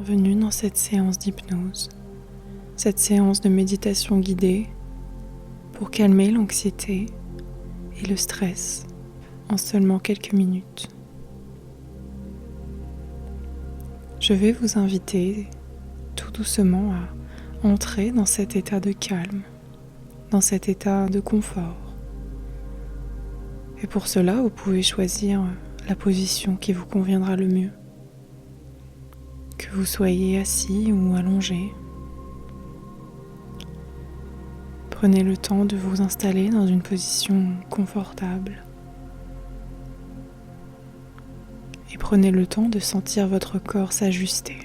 bienvenue dans cette séance d'hypnose, cette séance de méditation guidée pour calmer l'anxiété et le stress en seulement quelques minutes. Je vais vous inviter tout doucement à entrer dans cet état de calme, dans cet état de confort. Et pour cela, vous pouvez choisir la position qui vous conviendra le mieux. Que vous soyez assis ou allongé, prenez le temps de vous installer dans une position confortable et prenez le temps de sentir votre corps s'ajuster,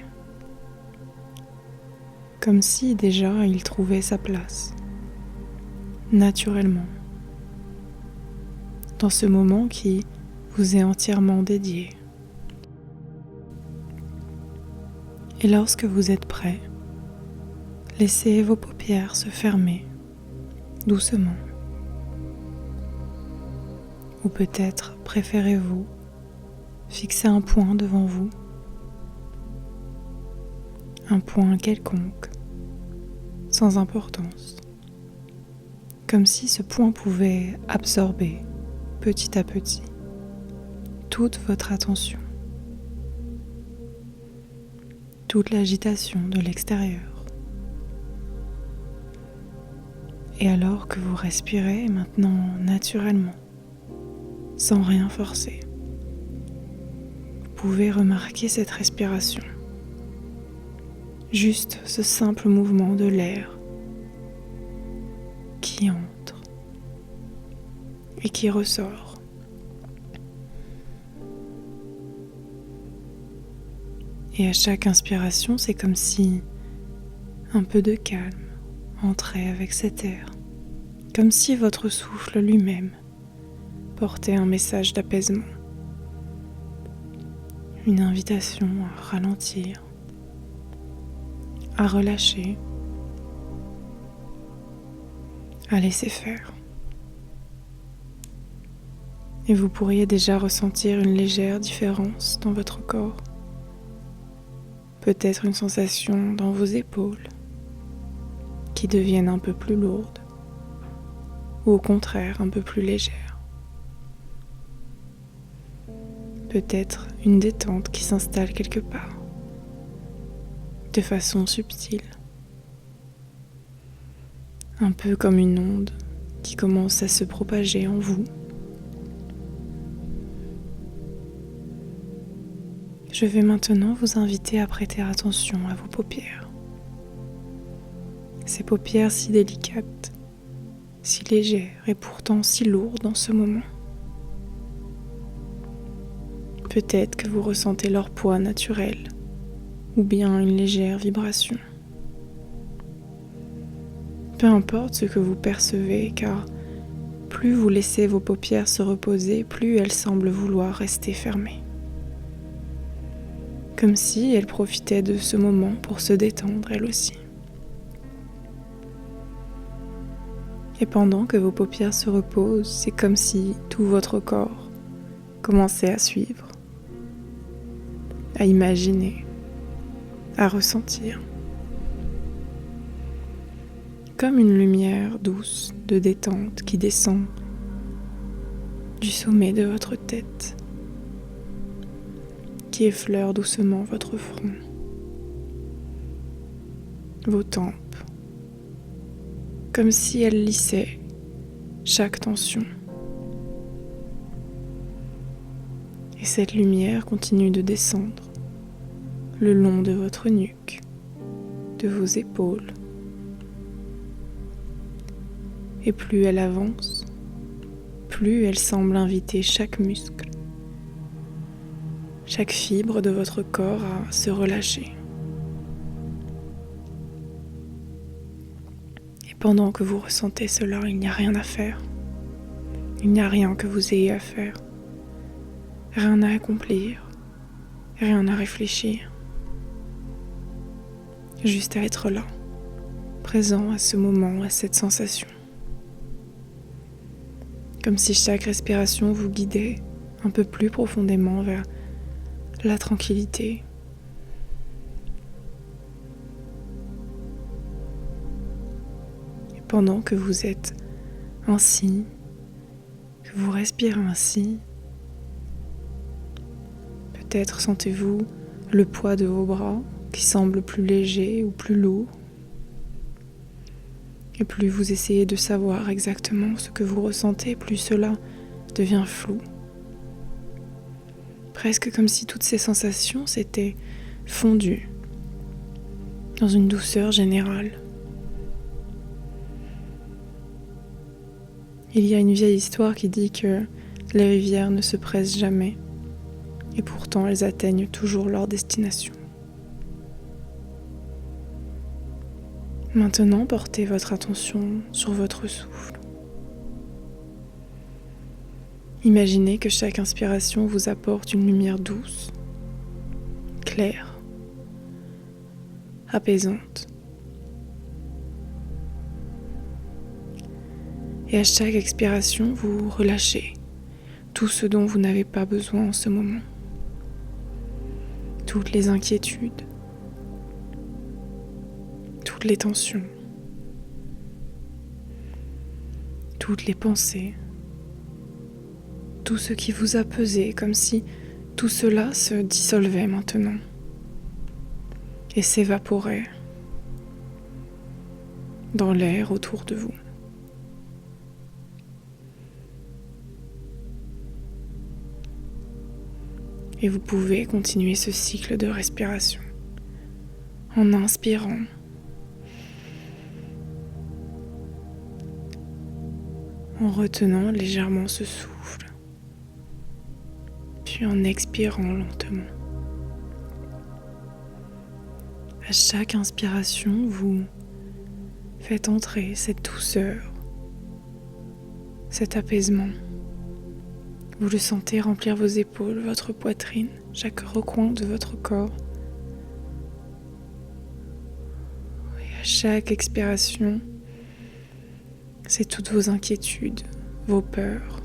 comme si déjà il trouvait sa place, naturellement, dans ce moment qui vous est entièrement dédié. Et lorsque vous êtes prêt, laissez vos paupières se fermer doucement. Ou peut-être préférez-vous fixer un point devant vous, un point quelconque, sans importance, comme si ce point pouvait absorber petit à petit toute votre attention, toute l'agitation de l'extérieur. Et alors que vous respirez maintenant naturellement, sans rien forcer, vous pouvez remarquer cette respiration, juste ce simple mouvement de l'air qui entre et qui ressort. Et à chaque inspiration, c'est comme si un peu de calme entrait avec cet air, comme si votre souffle lui-même portait un message d'apaisement, une invitation à ralentir, à relâcher, à laisser faire. Et vous pourriez déjà ressentir une légère différence dans votre corps. Peut-être une sensation dans vos épaules qui deviennent un peu plus lourdes ou au contraire un peu plus légères. Peut-être une détente qui s'installe quelque part de façon subtile, un peu comme une onde qui commence à se propager en vous. Je vais maintenant vous inviter à prêter attention à vos paupières. Ces paupières si délicates, si légères et pourtant si lourdes en ce moment. Peut-être que vous ressentez leur poids naturel ou bien une légère vibration. Peu importe ce que vous percevez, car plus vous laissez vos paupières se reposer, plus elles semblent vouloir rester fermées. Comme si elle profitait de ce moment pour se détendre elle aussi. Et pendant que vos paupières se reposent, c'est comme si tout votre corps commençait à suivre, à imaginer, à ressentir. Comme une lumière douce de détente qui descend du sommet de votre tête, qui effleure doucement votre front, vos tempes, comme si elle lissait chaque tension. Et cette lumière continue de descendre le long de votre nuque, de vos épaules. Et plus elle avance, plus elle semble inviter chaque muscle, chaque fibre de votre corps à se relâcher. Et pendant que vous ressentez cela, il n'y a rien à faire. Il n'y a rien que vous ayez à faire. Rien à accomplir. Rien à réfléchir. Juste à être là, présent à ce moment, à cette sensation. Comme si chaque respiration vous guidait un peu plus profondément vers la tranquillité, pendant que vous êtes ainsi, que vous respirez ainsi, peut-être sentez-vous le poids de vos bras qui semble plus léger ou plus lourd. Et plus vous essayez de savoir exactement ce que vous ressentez, plus cela devient flou. Presque comme si toutes ces sensations s'étaient fondues dans une douceur générale. Il y a une vieille histoire qui dit que les rivières ne se pressent jamais, et pourtant elles atteignent toujours leur destination. Maintenant, portez votre attention sur votre souffle. Imaginez que chaque inspiration vous apporte une lumière douce, claire, apaisante. Et à chaque expiration, vous relâchez tout ce dont vous n'avez pas besoin en ce moment. Toutes les inquiétudes, toutes les tensions, toutes les pensées, tout ce qui vous a pesé, comme si tout cela se dissolvait maintenant et s'évaporait dans l'air autour de vous. Et vous pouvez continuer ce cycle de respiration en inspirant, en retenant légèrement ce souffle, puis en expirant lentement. À chaque inspiration, vous faites entrer cette douceur, cet apaisement. Vous le sentez remplir vos épaules, votre poitrine, chaque recoin de votre corps. Et à chaque expiration, c'est toutes vos inquiétudes, vos peurs,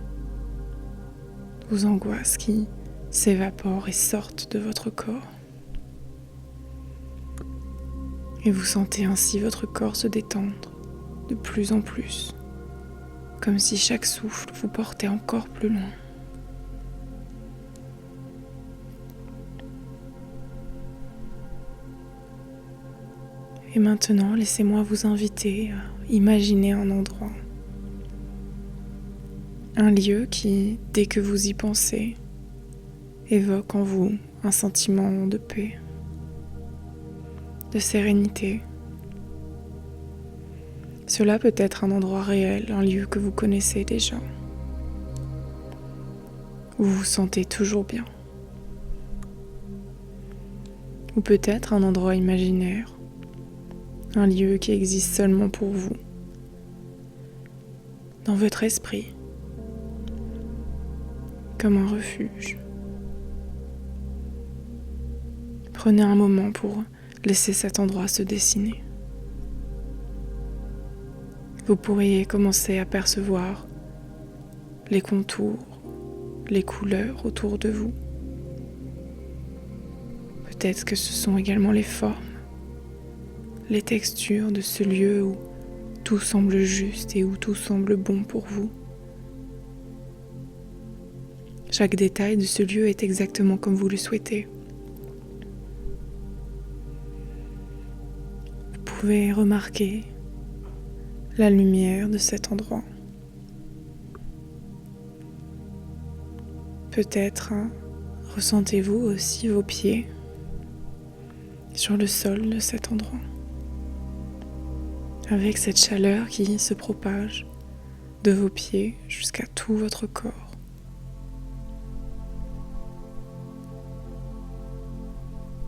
vos angoisses qui s'évaporent et sortent de votre corps. Et vous sentez ainsi votre corps se détendre de plus en plus, comme si chaque souffle vous portait encore plus loin. Et maintenant, laissez-moi vous inviter à imaginer un endroit, un lieu qui, dès que vous y pensez, évoque en vous un sentiment de paix, de sérénité. Cela peut être un endroit réel, un lieu que vous connaissez déjà, où vous vous sentez toujours bien. Ou peut-être un endroit imaginaire, un lieu qui existe seulement pour vous, dans votre esprit, comme un refuge. Prenez un moment pour laisser cet endroit se dessiner. Vous pourriez commencer à percevoir les contours, les couleurs autour de vous. Peut-être que ce sont également les formes, les textures de ce lieu où tout semble juste et où tout semble bon pour vous. Chaque détail de ce lieu est exactement comme vous le souhaitez. Vous pouvez remarquer la lumière de cet endroit. Peut-être ressentez-vous aussi vos pieds sur le sol de cet endroit, avec cette chaleur qui se propage de vos pieds jusqu'à tout votre corps.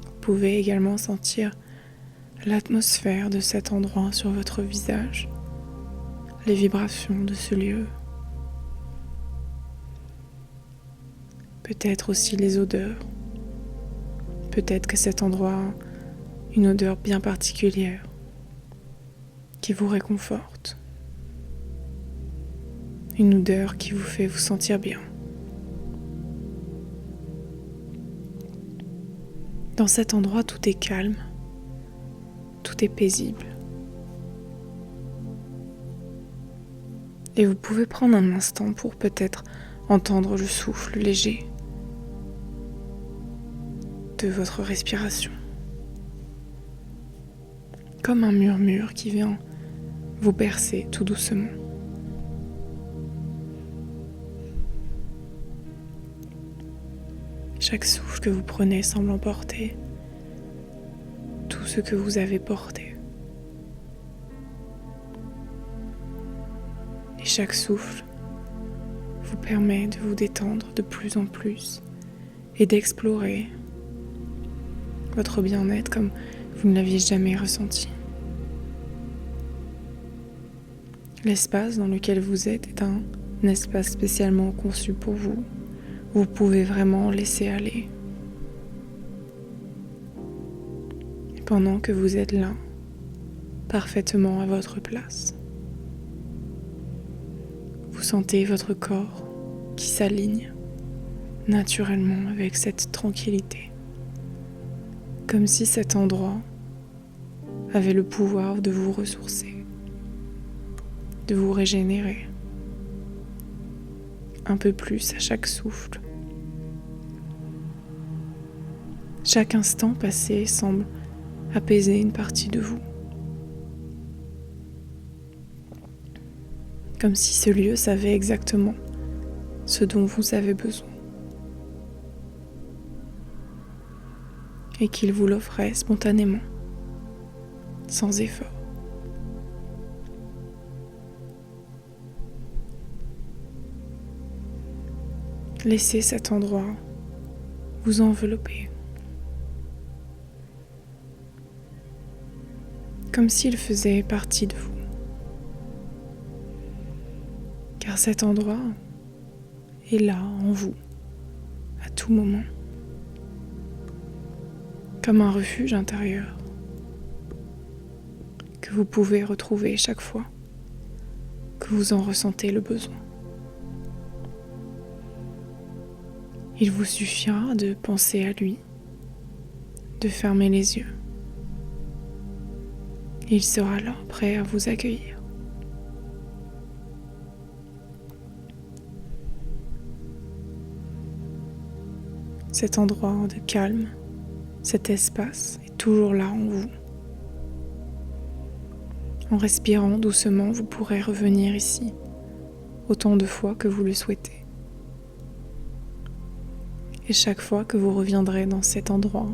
Vous pouvez également sentir l'atmosphère de cet endroit sur votre visage, les vibrations de ce lieu, peut-être aussi les odeurs. Peut-être que cet endroit a une odeur bien particulière qui vous réconforte, une odeur qui vous fait vous sentir bien. Dans cet endroit, tout est calme, tout est paisible. Et vous pouvez prendre un instant pour peut-être entendre le souffle léger de votre respiration. Comme un murmure qui vient vous bercer tout doucement. Chaque souffle que vous prenez semble emporter tout ce que vous avez porté. Et chaque souffle vous permet de vous détendre de plus en plus et d'explorer votre bien-être comme vous ne l'aviez jamais ressenti. L'espace dans lequel vous êtes est un espace spécialement conçu pour vous. Vous pouvez vraiment laisser aller. Et pendant que vous êtes là, parfaitement à votre place, vous sentez votre corps qui s'aligne naturellement avec cette tranquillité. Comme si cet endroit avait le pouvoir de vous ressourcer, de vous régénérer un peu plus à chaque souffle. Chaque instant passé semble apaiser une partie de vous. Comme si ce lieu savait exactement ce dont vous avez besoin. Et qu'il vous l'offrait spontanément, sans effort. Laissez cet endroit vous envelopper. Comme s'il faisait partie de vous. Car cet endroit est là en vous, à tout moment. Comme un refuge intérieur que vous pouvez retrouver chaque fois que vous en ressentez le besoin. Il vous suffira de penser à lui, de fermer les yeux. Il sera là, prêt à vous accueillir. Cet endroit de calme, cet espace est toujours là en vous. En respirant doucement, vous pourrez revenir ici autant de fois que vous le souhaitez. Et chaque fois que vous reviendrez dans cet endroit,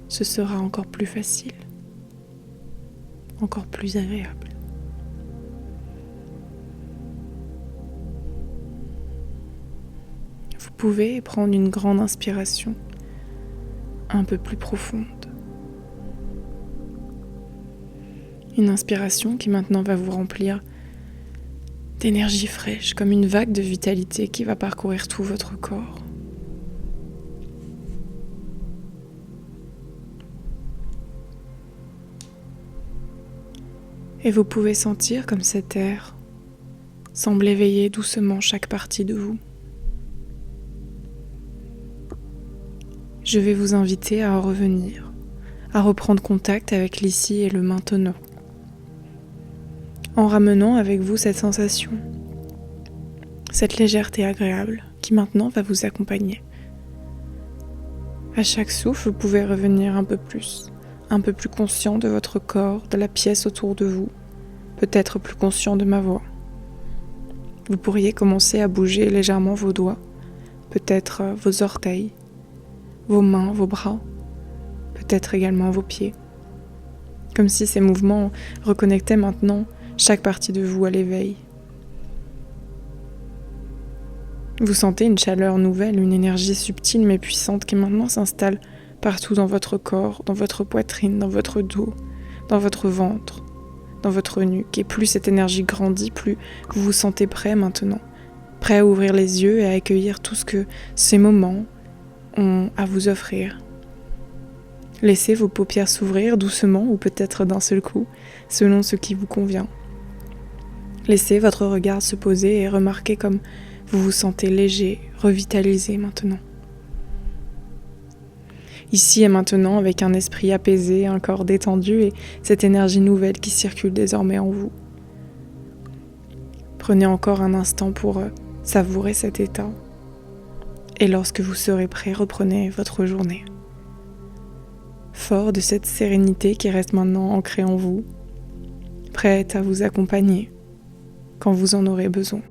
ce sera encore plus facile, encore plus agréable. Vous pouvez prendre une grande inspiration, un peu plus profonde. Une inspiration qui maintenant va vous remplir d'énergie fraîche, comme une vague de vitalité qui va parcourir tout votre corps. Et vous pouvez sentir comme cet air semble éveiller doucement chaque partie de vous. Je vais vous inviter à en revenir, à reprendre contact avec l'ici et le maintenant, en ramenant avec vous cette sensation, cette légèreté agréable qui maintenant va vous accompagner. À chaque souffle, vous pouvez revenir un peu plus conscient de votre corps, de la pièce autour de vous, peut-être plus conscient de ma voix. Vous pourriez commencer à bouger légèrement vos doigts, peut-être vos orteils, vos mains, vos bras, peut-être également vos pieds. Comme si ces mouvements reconnectaient maintenant chaque partie de vous à l'éveil. Vous sentez une chaleur nouvelle, une énergie subtile mais puissante qui maintenant s'installe partout dans votre corps, dans votre poitrine, dans votre dos, dans votre ventre, dans votre nuque. Et plus cette énergie grandit, plus vous vous sentez prêt maintenant, prêt à ouvrir les yeux et à accueillir tout ce que ces moments ont à vous offrir. Laissez vos paupières s'ouvrir doucement ou peut-être d'un seul coup, selon ce qui vous convient. Laissez votre regard se poser et remarquez comme vous vous sentez léger, revitalisé maintenant. Ici et maintenant, avec un esprit apaisé, un corps détendu et cette énergie nouvelle qui circule désormais en vous. Prenez encore un instant pour savourer cet état. Et lorsque vous serez prêt, reprenez votre journée. Fort de cette sérénité qui reste maintenant ancrée en vous, prête à vous accompagner quand vous en aurez besoin.